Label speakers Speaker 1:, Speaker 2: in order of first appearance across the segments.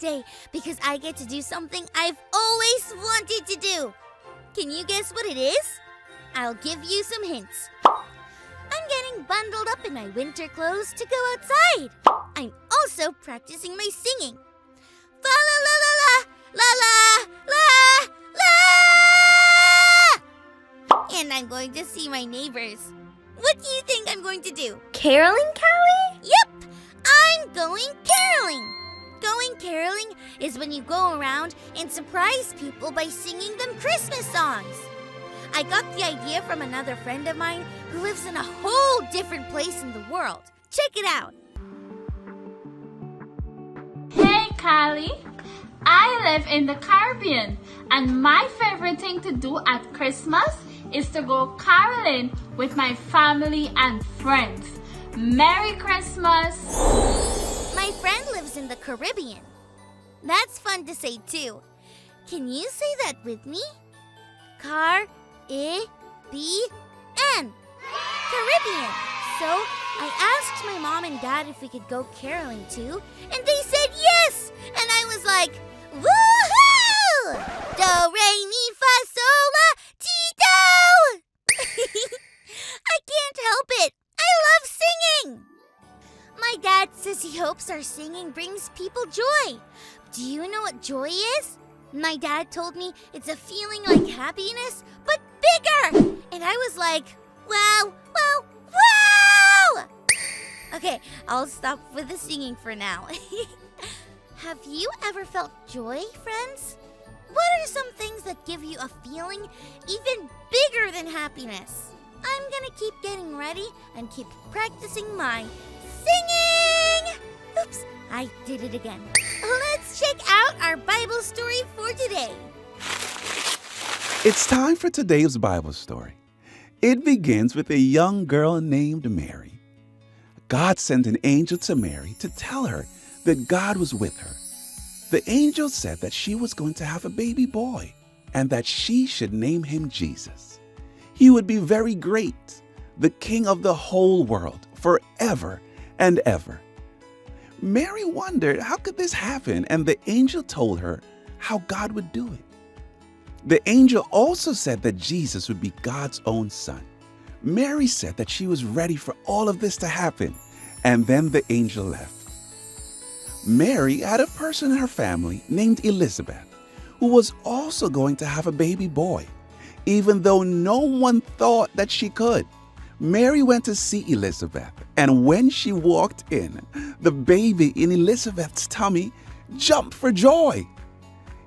Speaker 1: day because I get to do something I've always wanted to do. Can you guess what it is? I'll give you some hints. I'm getting bundled up in my winter clothes to go outside. I'm also practicing my singing. Fa la la la la la la la la. And I'm going to see my neighbors. What do you think I'm going to do?
Speaker 2: Caroling, Callie?
Speaker 1: Yep, I'm going caroling. Going caroling is when you go around and surprise people by singing them Christmas songs. I got the idea from another friend of mine who lives in a whole different place in the world. Check it out.
Speaker 3: Hey, Callie. I live in the Caribbean, and my favorite thing to do at Christmas is to go caroling with my family and friends. Merry Christmas!
Speaker 1: My friend lives in the Caribbean. That's fun to say too. Can you say that with me? Caribbean. Caribbean. So I asked my mom and dad if we could go caroling too, and they said yes! And I was like, woohoo! Do, re, mi, fa, sol, la, ti, do! I can't help it. I love singing. My dad says he hopes our singing brings people joy. Do you know what joy is? My dad told me it's a feeling like happiness, but bigger. And I was like, wow. Okay, I'll stop with the singing for now. Have you ever felt joy, friends? What are some things that give you a feeling even bigger than happiness? I'm gonna keep getting ready and keep practicing my singing! Oops, I did it again. Let's check out our Bible story for today.
Speaker 4: It's time for today's Bible story. It begins with a young girl named Mary. God sent an angel to Mary to tell her that God was with her. The angel said that she was going to have a baby boy and that she should name him Jesus. He would be very great, the king of the whole world, forever and ever. Mary wondered how could this happen, and the angel told her how God would do it. The angel also said that Jesus would be God's own son. Mary said that she was ready for all of this to happen, and then the angel left. Mary had a person in her family named Elizabeth, who was also going to have a baby boy, even though no one thought that she could. Mary went to see Elizabeth, and when she walked in, the baby in Elizabeth's tummy jumped for joy.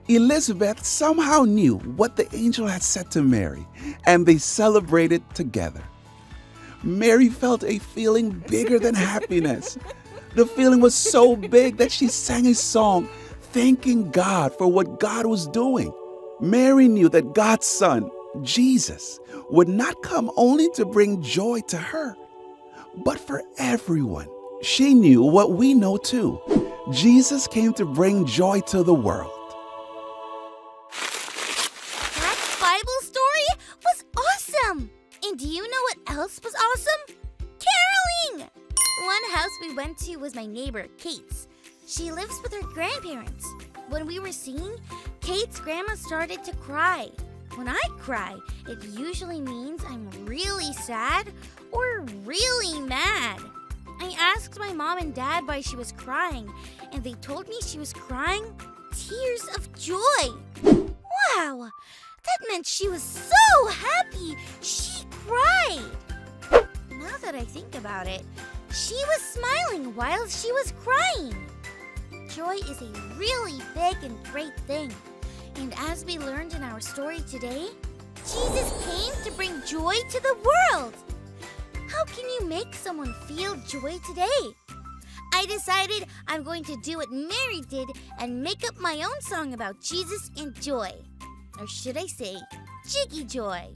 Speaker 4: Elizabeth somehow knew what the angel had said to Mary, and they celebrated together. Mary felt a feeling bigger than happiness. The feeling was so big that she sang a song thanking God for what God was doing. Mary knew that God's son, Jesus, would not come only to bring joy to her, but for everyone. She knew what we know too. Jesus came to bring joy to the world.
Speaker 1: That Bible story was awesome! And do you know what else was awesome? Caroling! One house we went to was my neighbor, Kate's. She lives with her grandparents. When we were singing, Kate's grandma started to cry. When I cry, it usually means I'm really sad or really mad. I asked my mom and dad why she was crying, and they told me she was crying tears of joy. Wow! That meant she was so happy she cried. Now that I think about it, she was smiling while she was crying. Joy is a really big and great thing. And as we learned in our story today, Jesus came to bring joy to the world. How can you make someone feel joy today? I decided I'm going to do what Mary did and make up my own song about Jesus and joy. Or should I say, Jiggy Joy.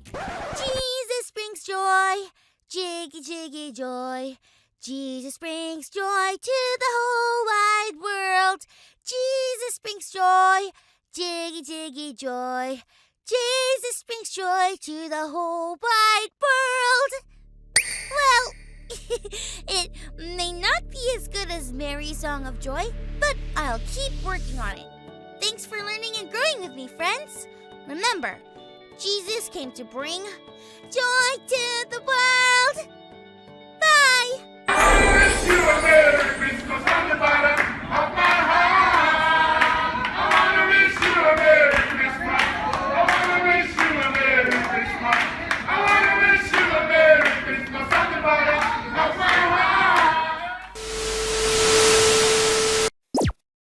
Speaker 1: Jesus brings joy, jiggy, jiggy joy. Jesus brings joy to the whole wide world. Jesus brings joy, jiggy, jiggy joy. Jesus brings joy to the whole wide world. Well, it may not be as good as Mary's Song of Joy, but I'll keep working on it. Thanks for learning and growing with me, friends. Remember, Jesus came to bring joy to